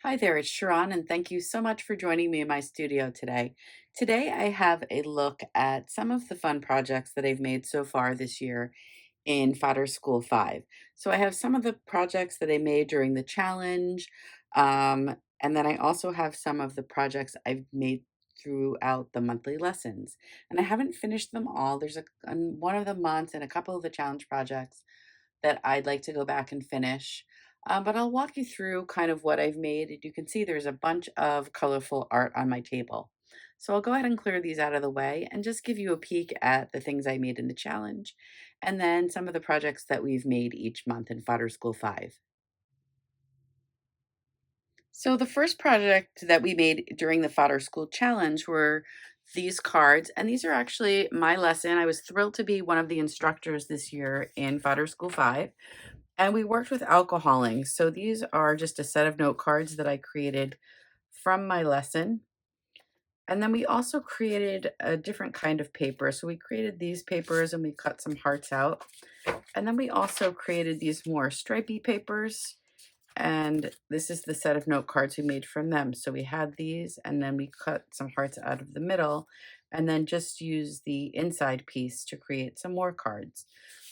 Hi there, it's Sharon, and thank you so much for joining me in my studio today. Today, I have a look at some of the fun projects that I've made so far this year in Fodder School 5. So, I have some of the projects that I made during the challenge, and then I also have some of the projects I've made throughout the monthly lessons. And I haven't finished them all. There's one of the months and a couple of the challenge projects that I'd like to go back and finish. But I'll walk you through kind of what I've made. And you can see there's a bunch of colorful art on my table. So I'll go ahead and clear these out of the way and just give you a peek at the things I made in the challenge and then some of the projects that we've made each month in Fodder School 5. So the first project that we made during the Fodder School Challenge were these cards, and these are actually my lesson. I was thrilled to be one of the instructors this year in Fodder School 5. And we worked with alcoholing. So these are just a set of note cards that I created from my lesson. And then we also created a different kind of paper. So we created these papers and we cut some hearts out. And then we also created these more stripy papers. And this is the set of note cards we made from them. So we had these and then we cut some hearts out of the middle and then just use the inside piece to create some more cards.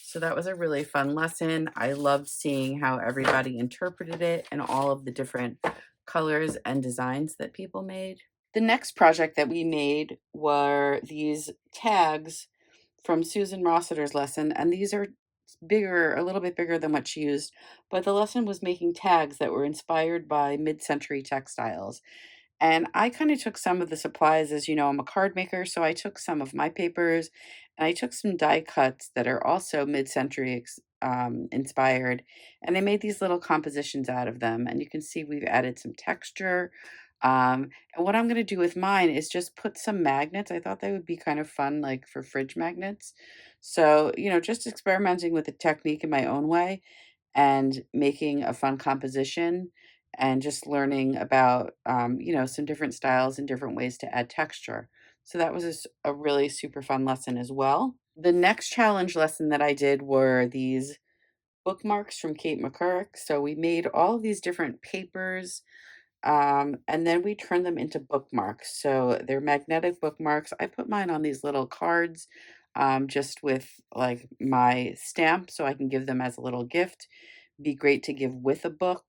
So that was a really fun lesson. I loved seeing how everybody interpreted it and all of the different colors and designs that people made. The next project that we made were these tags from Susan Rossiter's lesson, and these are bigger, a little bit bigger than what she used, but the lesson was making tags that were inspired by mid-century textiles. And I kind of took some of the supplies, as you know, I'm a card maker, so I took some of my papers and I took some die cuts that are also mid-century inspired, and I made these little compositions out of them. And you can see we've added some texture. And what I'm going to do with mine is just put some magnets. I thought they would be kind of fun, like for fridge magnets. So, just experimenting with the technique in my own way and making a fun composition and just learning about, some different styles and different ways to add texture. So that was a really super fun lesson as well. The next challenge lesson that I did were these bookmarks from Kate McCurrach. So we made all of these different papers, and then we turn them into bookmarks. So they're magnetic bookmarks. I put mine on these little cards, just with like my stamp so I can give them as a little gift. Be great to give with a book.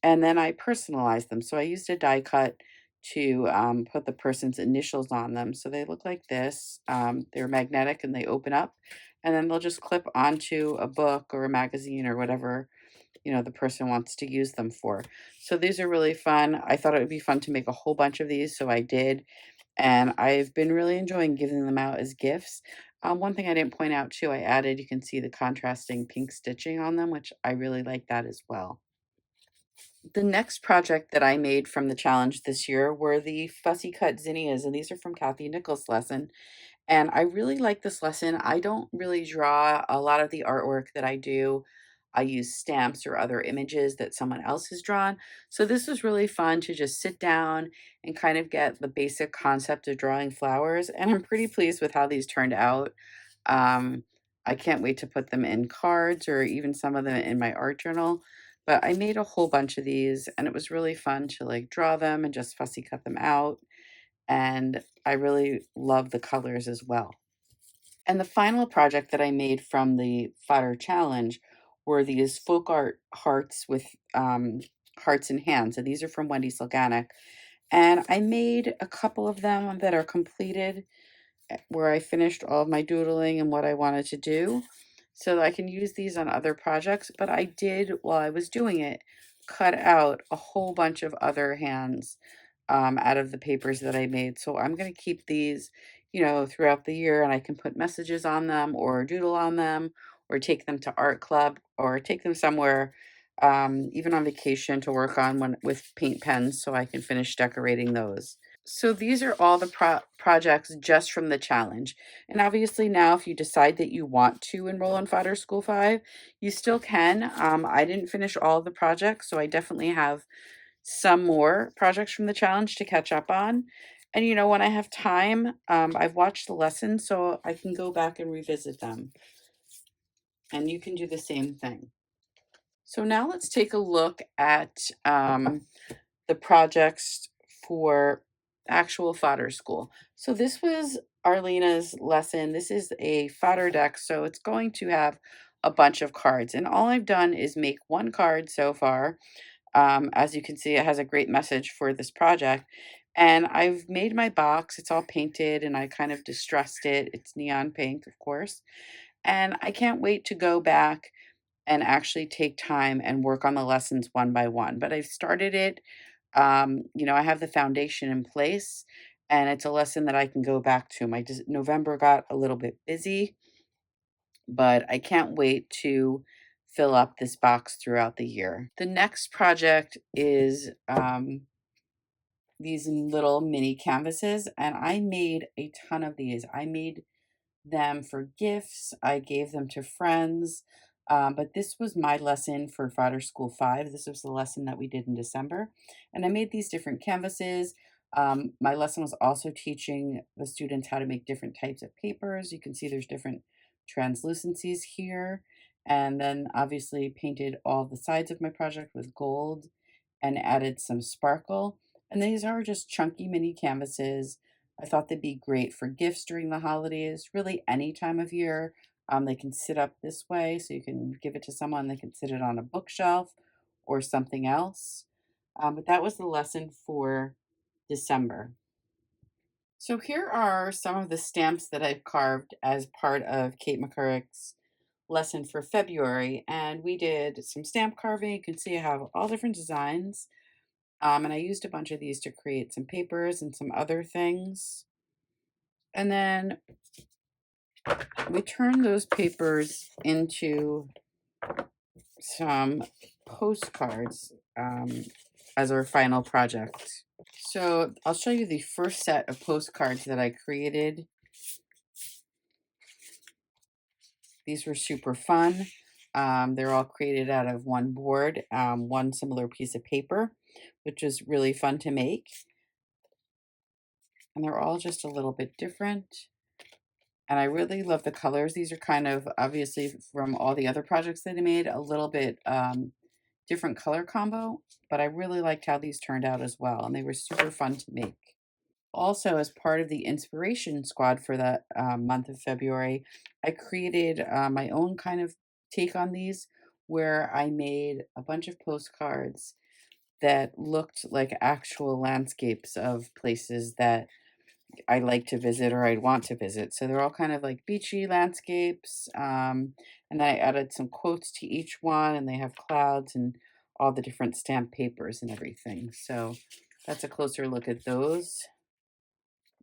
And then I personalized them. So I used a die cut to put the person's initials on them. So they look like this. They're magnetic and they open up. And then they'll just clip onto a book or a magazine or whatever the person wants to use them for. So these are really fun. I thought it would be fun to make a whole bunch of these, so I did. And I've been really enjoying giving them out as gifts. One thing I didn't point out too, I added, you can see the contrasting pink stitching on them, which I really like that as well. The next project that I made from the challenge this year were the fussy cut zinnias, and these are from Kathy Nichols' lesson. And I really like this lesson. I don't really draw a lot of the artwork that I do. I use stamps or other images that someone else has drawn. So this was really fun to just sit down and kind of get the basic concept of drawing flowers. And I'm pretty pleased with how these turned out. Um, I can't wait to put them in cards or even some of them in my art journal. But I made a whole bunch of these and it was really fun to like draw them and just fussy cut them out. And I really love the colors as well. And the final project that I made from the Fodder Challenge were these folk art hearts with hearts and hands. And these are from Wendy Sulganic. And I made a couple of them that are completed where I finished all of my doodling and what I wanted to do. So that I can use these on other projects. But I did, while I was doing it, cut out a whole bunch of other hands out of the papers that I made. So I'm going to keep these, throughout the year and I can put messages on them or doodle on them or take them to art club or take them somewhere, even on vacation to work on with paint pens so I can finish decorating those. So these are all the projects just from the challenge. And obviously now if you decide that you want to enroll in Fodder School 5, you still can. I didn't finish all of the projects, so I definitely have some more projects from the challenge to catch up on. And when I have time, I've watched the lessons, so I can go back and revisit them. And you can do the same thing. So now let's take a look at the projects for actual fodder school. So this was Arlyna's lesson. This is a fodder deck, so it's going to have a bunch of cards. And all I've done is make one card so far. As you can see, it has a great message for this project. And I've made my box. It's all painted and I kind of distressed it. It's neon pink, of course. And I can't wait to go back and actually take time and work on the lessons one by one. But I've started it. I have the foundation in place and it's a lesson that I can go back to. November got a little bit busy, but I can't wait to fill up this box throughout the year. The next project is these little mini canvases, and I made a ton of these. I made them for gifts. I gave them to friends. But this was my lesson for Fodder School 5. This was the lesson that we did in December. And I made these different canvases. My lesson was also teaching the students how to make different types of papers. You can see there's different translucencies here. And then obviously painted all the sides of my project with gold and added some sparkle. And these are just chunky mini canvases. I thought they'd be great for gifts during the holidays, really any time of year. They can sit up this way, so you can give it to someone. They can sit it on a bookshelf or something else. But that was the lesson for December. So here are some of the stamps that I've carved as part of Kate McCurrach's lesson for February. And we did some stamp carving. You can see I have all different designs. And I used a bunch of these to create some papers and some other things. And then we turned those papers into some postcards as our final project. So I'll show you the first set of postcards that I created. These were super fun. They're all created out of one board, one similar piece of paper, which is really fun to make. And they're all just a little bit different. And I really love the colors. These are kind of, obviously, from all the other projects that I made, a little bit different color combo. But I really liked how these turned out as well. And they were super fun to make. Also, as part of the inspiration squad for the month of February, I created my own kind of take on these, where I made a bunch of postcards that looked like actual landscapes of places that I like to visit or I'd want to visit. So they're all kind of like beachy landscapes. And I added some quotes to each one, and they have clouds and all the different stamp papers and everything. So that's a closer look at those.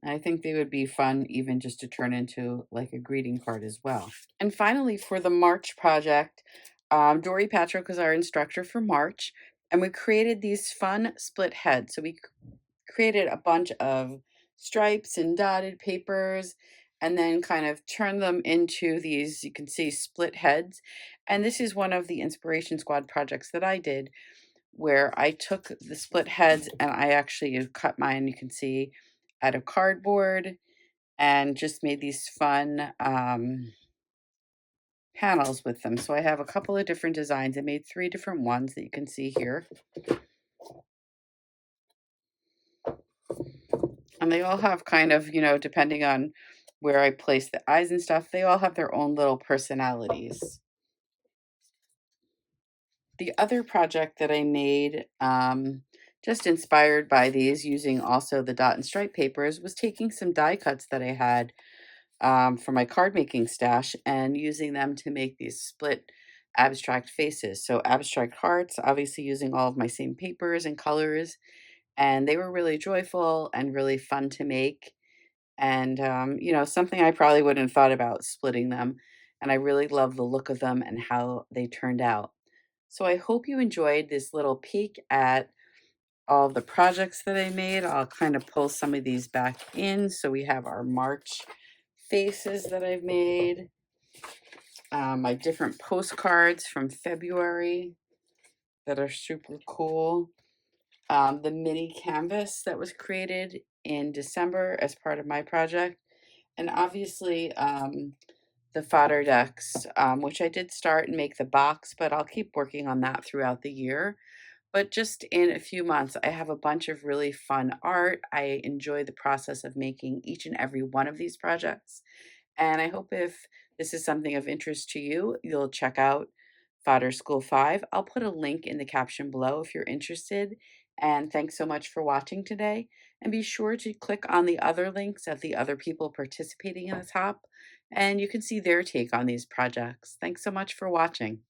I think they would be fun even just to turn into like a greeting card as well. And finally, for the March project, Dori Patrick was our instructor for March, and we created these fun split heads. So we created a bunch of stripes and dotted papers and then kind of turned them into these, you can see, split heads. And this is one of the Inspiration Squad projects that I did, where I took the split heads and I actually cut mine, you can see, out of cardboard and just made these fun panels with them. So I have a couple of different designs. I made 3 different ones that you can see here. And they all have kind of, depending on where I place the eyes and stuff, they all have their own little personalities. The other project that I made, just inspired by these, using also the dot and stripe papers, was taking some die cuts that I had from my card making stash and using them to make these split abstract faces. So abstract hearts, obviously using all of my same papers and colors. And they were really joyful and really fun to make. And, something I probably wouldn't have thought about splitting them. And I really love the look of them and how they turned out. So I hope you enjoyed this little peek at all the projects that I made. I'll kind of pull some of these back in. So we have our March faces that I've made, my different postcards from February that are super cool, the mini canvas that was created in December as part of my project, and obviously the fodder decks, which I did start and make the box, but I'll keep working on that throughout the year. But just in a few months, I have a bunch of really fun art. I enjoy the process of making each and every one of these projects. And I hope if this is something of interest to you, you'll check out Fodder School 5. I'll put a link in the caption below if you're interested. And thanks so much for watching today. And be sure to click on the other links of the other people participating in the top, and you can see their take on these projects. Thanks so much for watching.